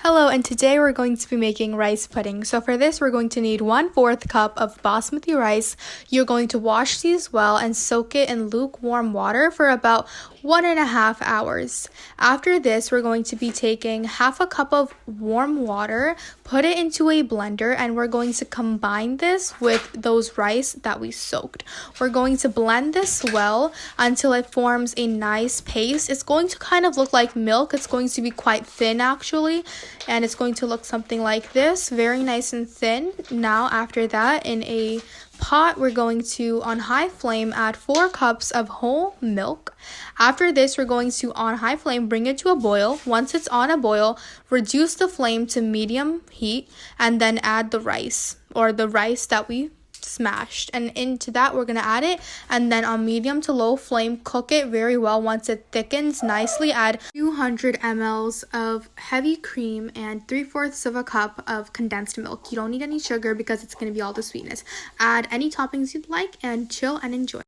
Hello, and today we're going to be making rice pudding. So for this, we're going to need 1/4 cup of basmati rice. You're going to wash these well and soak it in lukewarm water for about 1.5 hours. After this, we're going to be taking 1/2 cup of warm water, put it into a blender, and we're going to combine this with those rice that we soaked. We're going to blend this well until it forms a nice paste. It's going to kind of look like milk. It's going to be quite thin actually, and it's going to look something like this, very nice and thin. Now after that, in a pot, we're going to, on high flame, add 4 cups of whole milk. After this, we're going to, on high flame, bring it to a boil. Once it's on a boil, reduce the flame to medium heat and then add the rice, or the rice that we smashed, and into that we're going to add it, and then on medium to low flame cook it very well. Once it thickens nicely, add 200 ml of heavy cream and 3/4 of a cup of condensed milk. You don't need any sugar because it's going to be all the sweetness. Add any toppings you'd like and chill and enjoy.